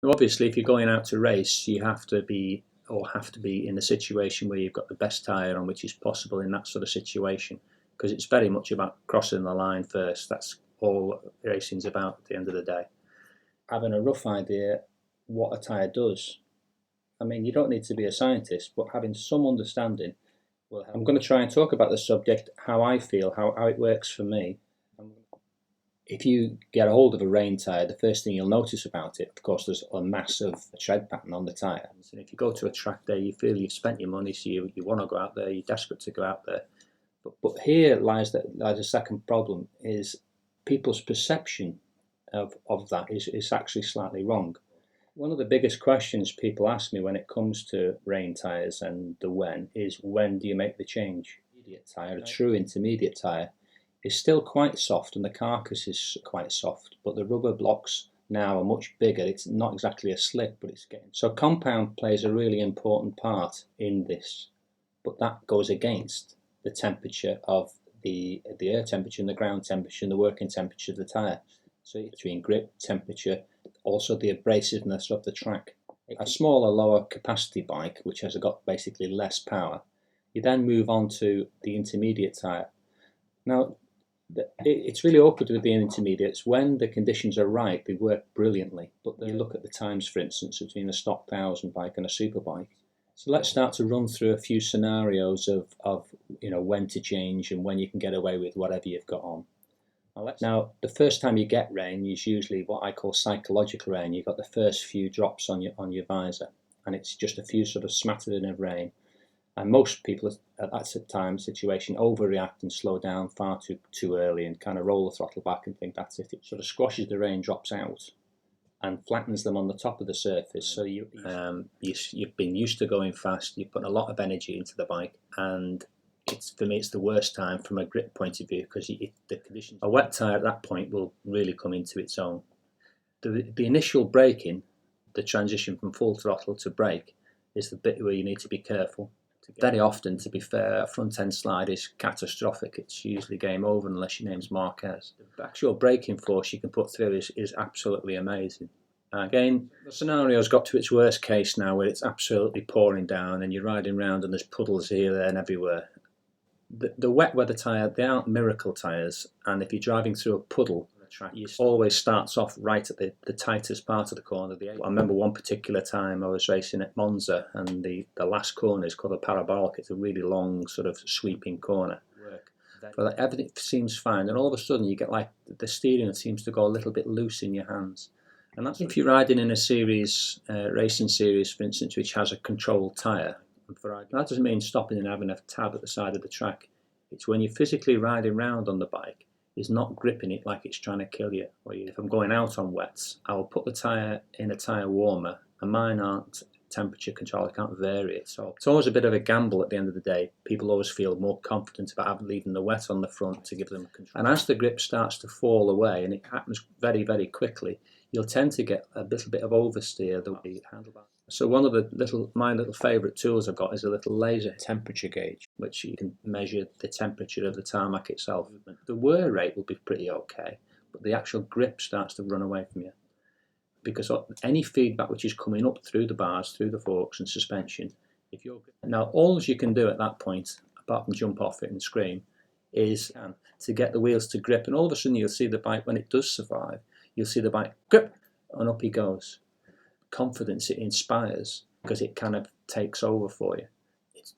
Obviously, if you're going out to race, you have to be in a situation where you've got the best tyre on which is possible in that sort of situation, because it's very much about crossing the line first. That's all racing's about at the end of the day. Having a rough idea what a tyre does. I mean, you don't need to be a scientist, but having some understanding will help. I'm going to try and talk about the subject, how I feel, how it works for me. If you get a hold of a rain tyre, the first thing you'll notice about it, of course, there's a massive tread pattern on the tyre. And if you go to a track day, you feel you've spent your money, so you want to go out there, you're desperate to go out there. But here lies a second problem, is people's perception of that is actually slightly wrong. One of the biggest questions people ask me when it comes to rain tyres and the when do you make the change? Intermediate tyre, a true intermediate tyre, is still quite soft and the carcass is quite soft, but the rubber blocks now are much bigger. It's not exactly a slick, but it's getting. So compound plays a really important part in this, but that goes against the temperature of the air temperature and the ground temperature and the working temperature of the tyre. So between grip, temperature, also the abrasiveness of the track. A smaller, lower capacity bike, which has got basically less power, you then move on to the intermediate tyre. Now, it's really awkward with the intermediates. When the conditions are right, they work brilliantly. But then you look at the times, for instance, between a stock 1000 bike and a super bike. So let's start to run through a few scenarios of when to change and when you can get away with whatever you've got on. Now, the first time you get rain is usually what I call psychological rain. You've got the first few drops on your visor, and it's just a few sort of smattering of rain. And most people at that situation overreact and slow down far too early and kind of roll the throttle back and think that's it. It sort of squashes the raindrops out and flattens them on the top of the surface. So you've been used to going fast, you've put a lot of energy into the bike, and for me it's the worst time from a grip point of view, because the conditions. A wet tyre at that point will really come into its own. The initial braking, the transition from full throttle to brake, is the bit where you need to be careful. Very often, to be fair, a front end slide is catastrophic. It's usually game over unless your name's Marquez. The actual braking force you can put through is absolutely amazing. Again, the scenario's got to its worst case now, where it's absolutely pouring down and you're riding around and there's puddles here, there and everywhere. The wet weather tyre, they aren't miracle tyres, and if you're driving through a puddle, it always starts off right at the tightest part of the corner. I remember one particular time I was racing at Monza, and the last corner is called a parabolic. It's a really long sort of sweeping corner. But everything seems fine, and all of a sudden you get like the steering seems to go a little bit loose in your hands. And that's if you're riding in a series, racing series, for instance, which has a controlled tyre. That doesn't mean stopping and having a tab at the side of the track. It's when you're physically riding around on the bike, is not gripping it like it's trying to kill you. If I'm going out on wets, I will put the tyre in a tyre warmer, and mine aren't temperature controlled, I can't vary it. So it's always a bit of a gamble at the end of the day. People always feel more confident about leaving the wet on the front to give them control. And as the grip starts to fall away, and it happens very, very quickly, you'll tend to get a little bit of oversteer the handlebar. So one of my little favourite tools I've got is a little laser temperature gauge, which you can measure the temperature of the tarmac itself. The wear rate will be pretty okay, but the actual grip starts to run away from you, because any feedback which is coming up through the bars, through the forks and suspension, now all you can do at that point, apart from jump off it and scream, is to get the wheels to grip, and all of a sudden you'll see the bike, when it does survive, you'll see the bike grip, and up he goes. Confidence it inspires, because it kind of takes over for you.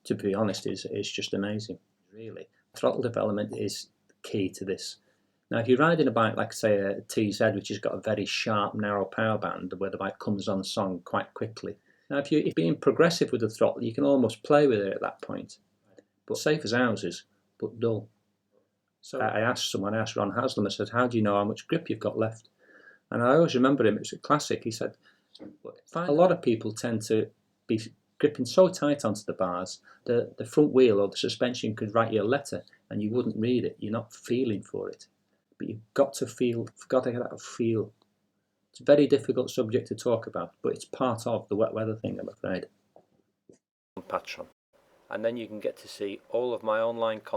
To be honest, it's just amazing, really. Throttle development is key to this. Now, if you're riding a bike like, say, a TZ, which has got a very sharp, narrow power band, where the bike comes on song quite quickly. Now, if you're being progressive with the throttle, you can almost play with it at that point. But safe as houses, but dull. So I asked Ron Haslam, I said, how do you know how much grip you've got left? And I always remember him, it was a classic. He said, a lot of people tend to be gripping so tight onto the bars, the front wheel or the suspension could write you a letter and you wouldn't read it. You're not feeling for it. But you've got to get that feel. It's a very difficult subject to talk about, but it's part of the wet weather thing, I'm afraid. Patron. And then you can get to see all of my online content.